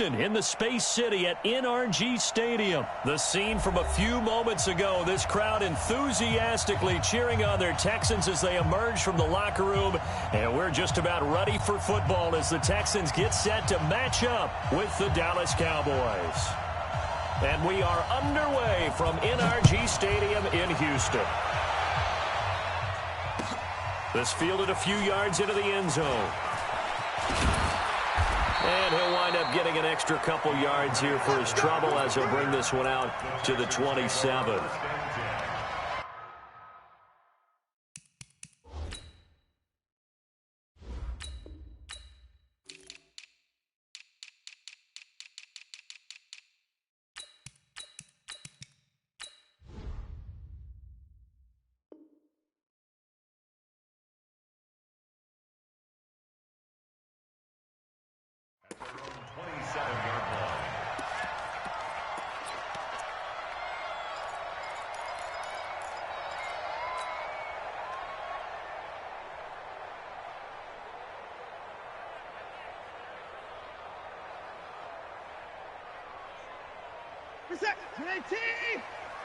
in the Space City at NRG Stadium. The scene from a few moments ago, this crowd enthusiastically cheering on their Texans as they emerge from the locker room. And we're just about ready for football as the Texans get set to match up with the Dallas Cowboys. And we are underway from NRG Stadium in Houston. This fielded a few yards into the end zone. And he'll wind up getting an extra couple yards here for his trouble as he'll bring this one out to the 27.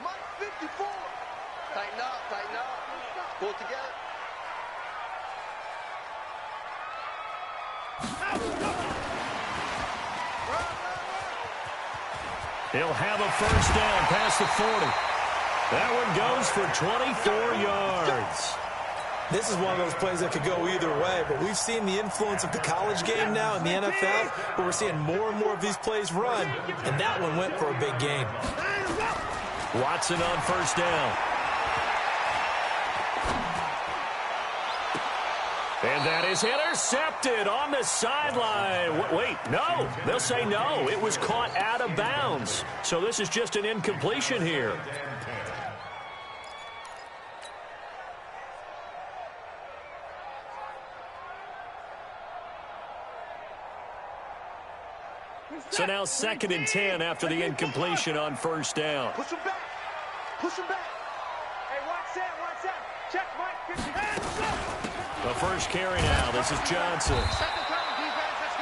Mike 54. Tighten up, tighten up. Pull it together. He'll have a first down past the 40. That one goes for 24 yards. This is one of those plays that could go either way, but we've seen the influence of the college game now in the NFL, where we're seeing more and more of these plays run, and that one went for a big gain. Watson on first down. And that is intercepted on the sideline. Wait, no. They'll say no. It was caught out of bounds. So this is just an incompletion here. So now 2nd and 10 after the incompletion on first down. Push him back. Push him back. Hey, watch that, watch that. Check Mike 50. The first carry now. This is Johnson.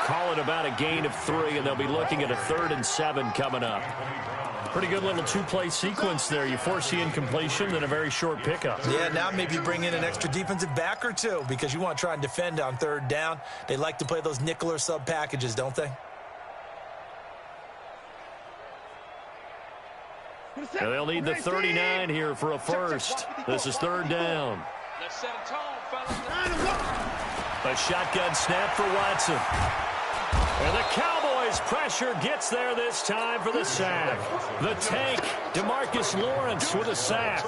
Call it about a gain of 3, and they'll be looking at a 3rd and 7 coming up. Pretty good little two-play sequence there. You force the incompletion, then a very short pickup. Yeah, now maybe you bring in an extra defensive back or two because you want to try and defend on 3rd down. They like to play those nickel or sub packages, don't they? And they'll need the 39 here for a first. This is 3rd down. Let's set a tone, fellas. A shotgun snap for Watson. And the Cowboys' pressure gets there this time for the sack. The tank, DeMarcus Lawrence with a sack.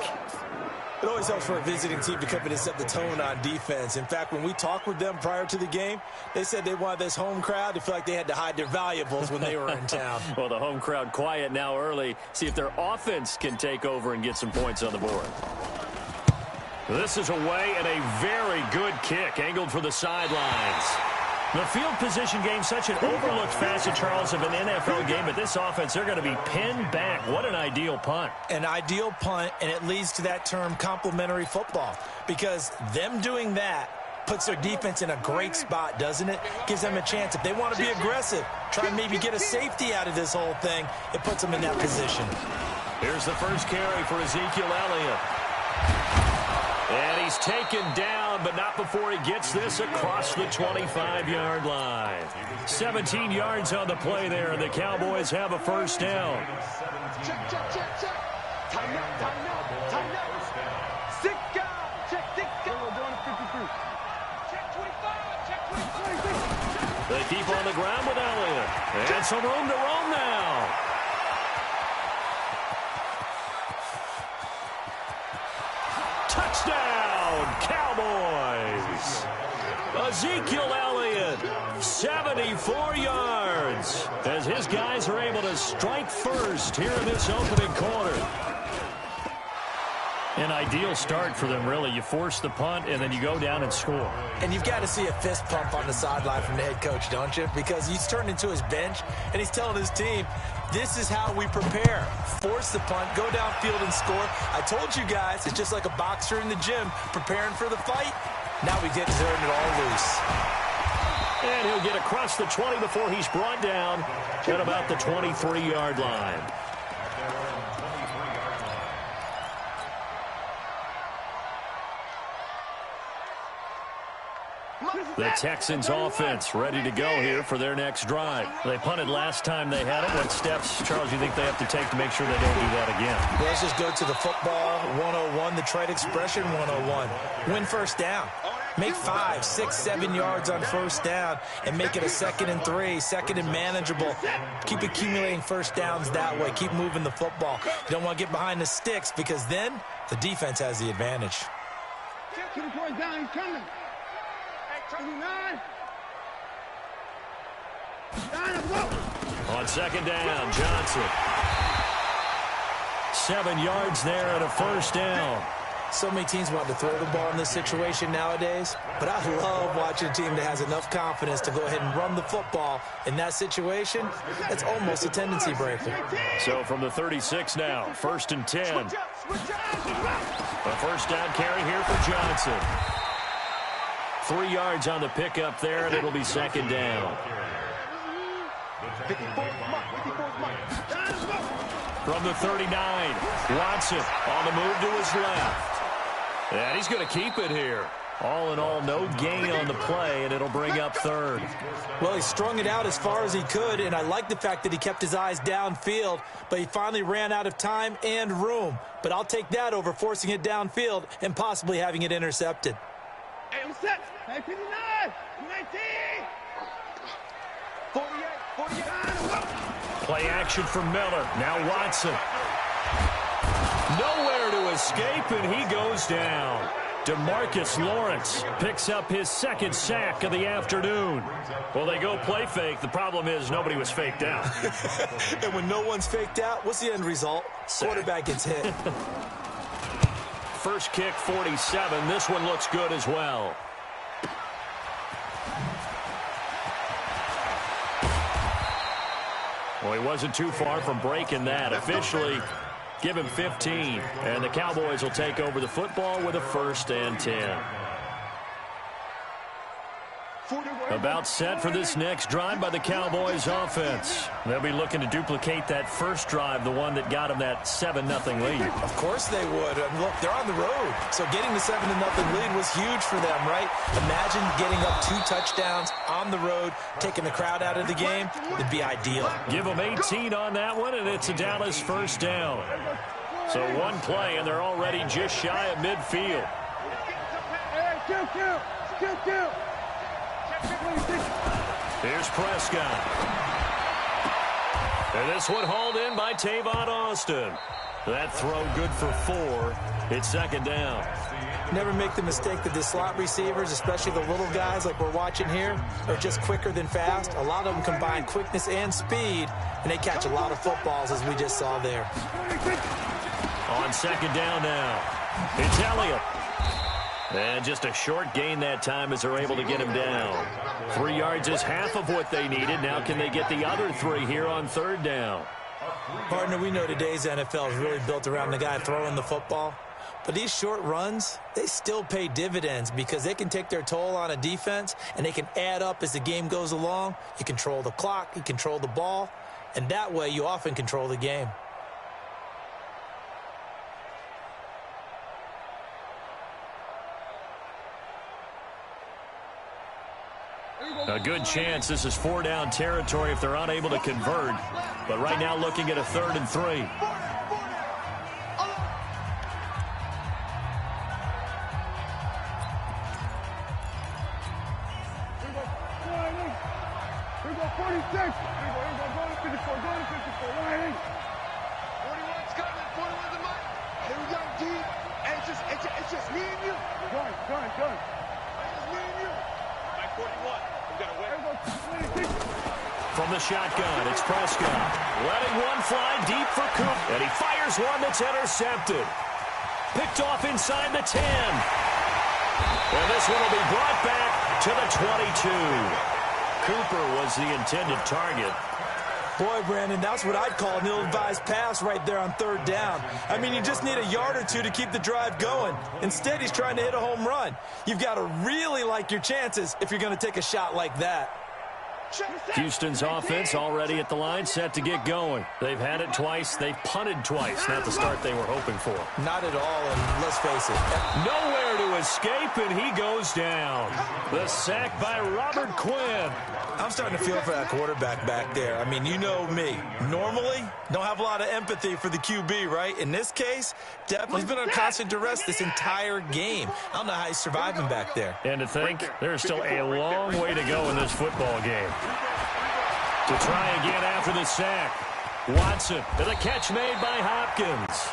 It always helps for a visiting team to come in and set the tone on defense. In fact, when we talked with them prior to the game, they said they wanted this home crowd to feel like they had to hide their valuables when they were in town. Well, the home crowd quiet now early. See if their offense can take over and get some points on the board. This is away and a very good kick, angled for the sidelines. The field position game, such an overlooked facet, Charles, of an NFL game. But this offense, they're going to be pinned back. What an ideal punt. An ideal punt, and it leads to that term complementary football. Because them doing that puts their defense in a great spot, doesn't it? Gives them a chance. If they want to be aggressive, try and maybe get a safety out of this whole thing, it puts them in that position. Here's the first carry for Ezekiel Elliott. And he's taken down, but not before he gets this across the 25-yard line. 17 yards on the play there, and the Cowboys have a first down. Check, check, check, check. Tighten up, tighten up, tighten up. Sick guy. Check, sick guy. We're doing 53. Check 25, check 25. They keep on the ground with Elliott. And some room to roam now. Touchdown, Cowboys. Ezekiel Elliott, 74 yards, as his guys are able to strike first here in this opening quarter. An ideal start for them, really. You force the punt, and then you go down and score. And you've got to see a fist pump on the sideline from the head coach, don't you? Because he's turned into his bench, and he's telling his team, this is how we prepare. Force the punt, go downfield and score. I told you guys, it's just like a boxer in the gym preparing for the fight. Now we get turning it all loose. And he'll get across the 20 before he's brought down at about the 23-yard line. The Texans offense ready to go here for their next drive. They punted last time they had it. What steps, Charles, you think they have to take to make sure they don't do that again? Well, let's just go to the football 101, the trade expression 101. Win first down. Make 5, 6, 7 yards on first down and make it a 2nd and 3, 2nd and manageable. Keep accumulating first downs that way. Keep moving the football. You don't want to get behind the sticks because then the defense has the advantage. 2 points down, he's coming. 39. On second down, Johnson. 7 yards there and a first down. So many teams want to throw the ball in this situation nowadays, but I love watching a team that has enough confidence to go ahead and run the football. In that situation, it's almost a tendency breaker. So from the 36 now, 1st and 10. A first down carry here for Johnson. 3 yards on the pickup there, and it'll be 2nd down. From the 39, Watson on the move to his left. And he's going to keep it here. All in all, no gain on the play, and it'll bring up 3rd. Well, he strung it out as far as he could, and I like the fact that he kept his eyes downfield, but he finally ran out of time and room. But I'll take that over forcing it downfield and possibly having it intercepted. Hey, what's that? Hey, 59, 19, 48, 49. Play action for Miller. Now Watson. Nowhere to escape, and he goes down. DeMarcus Lawrence picks up his 2nd sack of the afternoon. Well, they go play fake. The problem is nobody was faked out. And when no one's faked out, what's the end result? Quarterback gets hit. First kick, 47. This one looks good as well. Well, he wasn't too far from breaking that. Officially, give him 15. And the Cowboys will take over the football with a 1st and 10. About set for this next drive by the Cowboys offense. They'll be looking to duplicate that first drive, the one that got them that 7-0 lead. Of course they would. And look, they're on the road. So getting the 7-0 lead was huge for them, right? Imagine getting up 2 touchdowns on the road, taking the crowd out of the game. It'd be ideal. Give them 18 on that one, and it's a Dallas first down. So one play, and they're already just shy of midfield. Hey, Here's Prescott. And this one hauled in by Tavon Austin. That throw good for 4. It's 2nd down. Never make the mistake that the slot receivers, especially the little guys like we're watching here, are just quicker than fast. A lot of them combine quickness and speed, and they catch a lot of footballs, as we just saw there. On 2nd down now, it's Elliott. And just a short gain that time as they're able to get him down. 3 yards is half of what they needed. Now can they get the other 3 here on 3rd down? Partner, we know today's NFL is really built around the guy throwing the football. But these short runs, they still pay dividends because they can take their toll on a defense and they can add up as the game goes along. You control the clock, you control the ball, and that way you often control the game. A good chance this is 4-down territory if they're unable to convert. But right now looking at a 3rd and 3. Here we go, 46. Here we go, go to 54, go to 54. 41's coming, 41's the mark. Here we go, deep. And it's just me and you. Gun. It's just me and you. Like 41. From the shotgun, it's Prescott. Letting one fly deep for Coop. And he fires one that's intercepted. Picked off inside the 10. And this one will be brought back to the 22. Cooper was the intended target. Boy, Brandon, that's what I'd call an ill-advised pass right there on third down. I mean, you just need a yard or two to keep the drive going. Instead, he's trying to hit a home run. You've got to really like your chances if you're going to take a shot like that. Houston's offense already at the line, set to get going. They've had it twice. They've punted twice. Not the start they were hoping for. Not at all, and let's face it. Nowhere to escape, and he goes down. The sack by Robert Quinn. I'm starting to feel for that quarterback back there. I mean, you know me. Normally, don't have a lot of empathy for the QB, right? In this case, definitely he's been under constant duress this entire game. I don't know how he's surviving back there. And to think, there's still a long way to go in this football game. To try again after the sack. Watson to the catch made by Hopkins.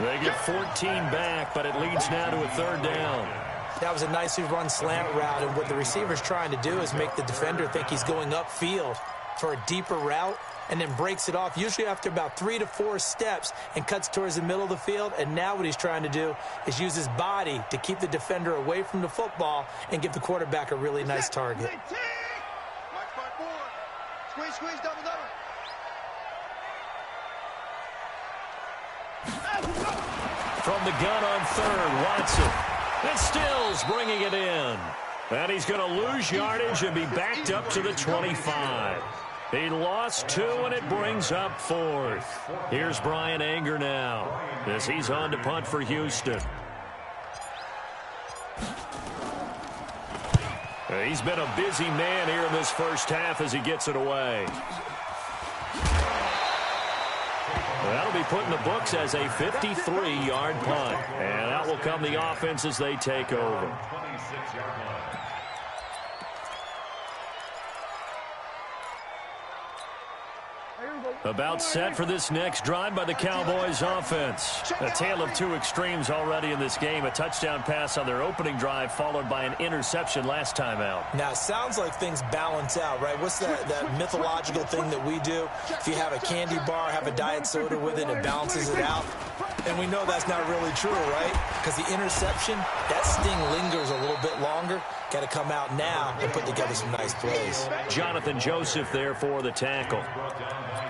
They get 14 back, but it leads now to a third down. That was a nicely run slant route, and what the receiver's trying to do is make the defender think he's going upfield for a deeper route and then breaks it off, usually after about 3 to 4 steps, and cuts towards the middle of the field. And now what he's trying to do is use his body to keep the defender away from the football and give the quarterback a really nice target. Squeeze, squeeze, double, double. From the gun on third, Watson. And Stills bringing it in. And he's going to lose yardage and be backed up to the 25. He lost 2, and it brings up 4th. Here's Brian Anger now as he's on to punt for Houston. He's been a busy man here in this first half as he gets it away. That'll be put in the books as a 53-yard punt. And out will come the offense as they take over. About set for this next drive by the Cowboys offense. A tale of two extremes already in this game. A touchdown pass on their opening drive followed by an interception last time out. Now, it sounds like things balance out, right? What's that mythological thing that we do? If you have a candy bar, have a diet soda with it, it balances it out. And we know that's not really true, right? Because the interception, that sting lingers a little bit longer. Got to come out now and put together some nice plays. Jonathan Joseph there for the tackle.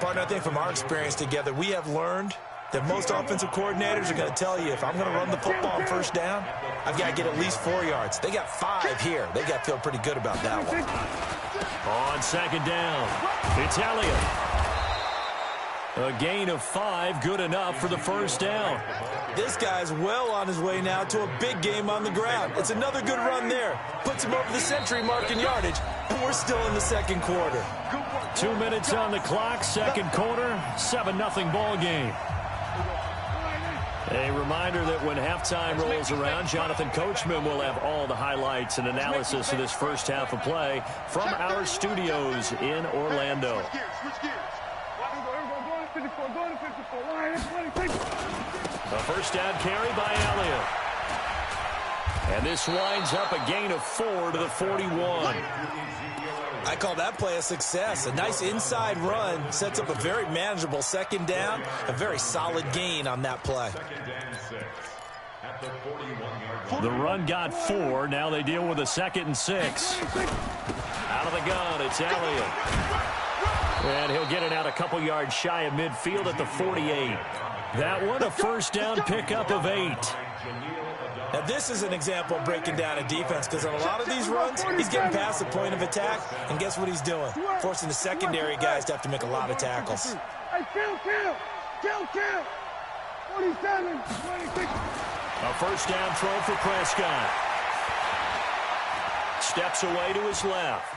Partner, I think from our experience together, we have learned that most offensive coordinators are going to tell you, if I'm going to run the football on first down, I've got to get at least 4 yards. They got 5 here. They got to feel pretty good about that one. On second down, Italian. A gain of 5, good enough for the first down. This guy's well on his way now to a big game on the ground. It's another good run there. Puts him over the century mark in yardage, and we're still in the second quarter. 2 minutes on the clock, second quarter, 7-0 ball game. A reminder that when halftime rolls around, Jonathan Coachman will have all the highlights and analysis of this first half of play from our studios in Orlando. A first down carry by Elliott. And this winds up a gain of 4 to the 41. I call that play a success. A nice inside run sets up a very manageable second down. A very solid gain on that play. The run got 4. Now they deal with a 2nd and 6. Out of the gun, it's Elliott. And he'll get it out a couple yards shy of midfield at the 48. That one, a first down pickup of 8. Now, this is an example of breaking down a defense, because on a lot of these runs, he's getting past the point of attack, and guess what he's doing? Forcing the secondary guys to have to make a lot of tackles. Hey, kill. 47, 26. A first down throw for Prescott. Steps away to his left.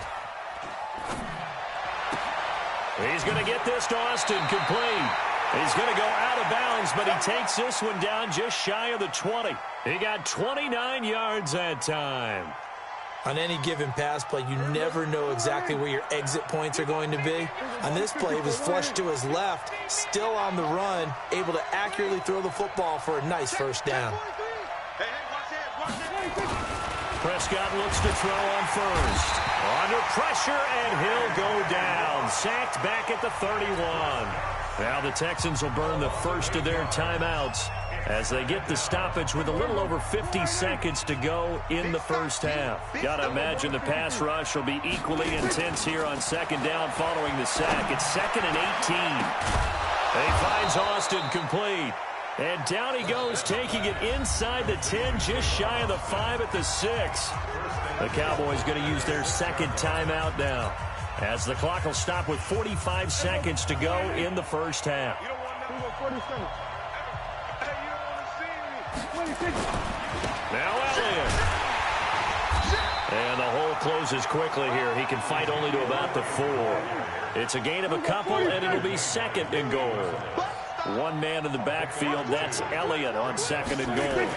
He's going to get this to Austin, complete. He's going to go out of bounds, but he takes this one down just shy of the 20. He got 29 yards that time. On any given pass play, you never know exactly where your exit points are going to be. On this play, he was flushed to his left, still on the run, able to accurately throw the football for a nice first down. Prescott looks to throw on first. Under pressure, and he'll go down. Sacked back at the 31. Now the Texans will burn the first of their timeouts as they get the stoppage with a little over 50 seconds to go in the first half. Got to imagine the pass rush will be equally intense here on second down following the sack. It's 2nd and 18. He finds Austin complete. And down he goes, taking it inside the 10, just shy of the 5 at the 6. The Cowboys going to use their second timeout now, as the clock will stop with 45 seconds to go in the first half. Now Elliott. And the hole closes quickly here. He can fight only to about the 4. It's a gain of a couple, and it'll be 2nd and goal. One man in the backfield, that's Elliott on 2nd and goal.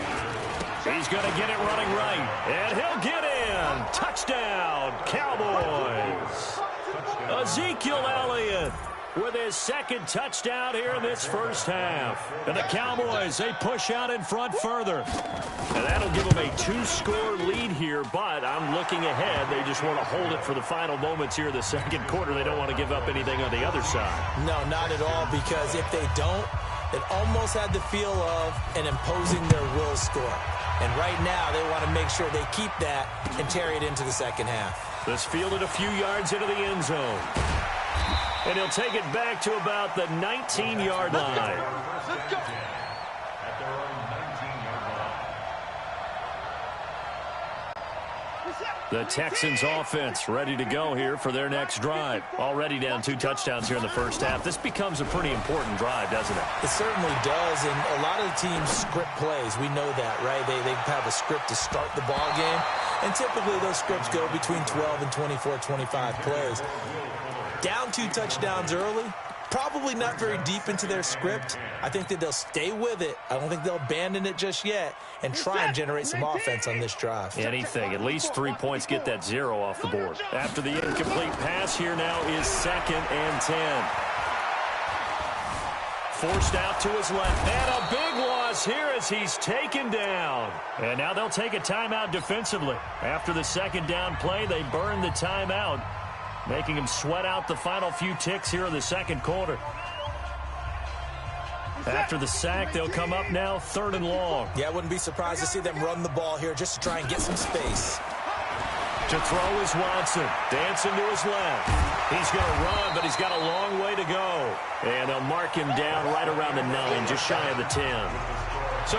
He's going to get it running right, and he'll get in. Touchdown, Cowboys. Ezekiel Elliott with his 2nd touchdown here in this first half. And the Cowboys, they push out in front further. And that'll give them a 2-score lead here, but I'm looking ahead. They just want to hold it for the final moments here in the second quarter. They don't want to give up anything on the other side. No, not at all, because if they don't, it almost had the feel of an imposing their will score. And right now, they want to make sure they keep that and carry it into the second half. This fielded a few yards into the end zone. And he'll take it back to about the 19-yard line. Let's go. The Texans offense ready to go here for their next drive. Already down 2 touchdowns here in the first half. This becomes a pretty important drive, doesn't it? It certainly does, and a lot of the teams script plays. We know that, right? They have a script to start the ball game, and typically those scripts go between 12 and 24, 25 plays. Down 2 touchdowns early, probably not very deep into their script. I think that they'll stay with it. I don't think they'll abandon it just yet and try and generate some offense on this drive. Anything. At least 3 points, get that 0 off the board. After the incomplete pass, here now is 2nd and 10. Forced out to his left. And a big loss here as he's taken down. And now they'll take a timeout defensively. After the second down play, they burn the timeout, making him sweat out the final few ticks here in the second quarter. After the sack, they'll come up now 3rd and long. Yeah, I wouldn't be surprised to see them run the ball here just to try and get some space. To throw is Watson. Dancing to his left. He's going to run, but he's got a long way to go. And they'll mark him down right around the 9, just shy of the 10. So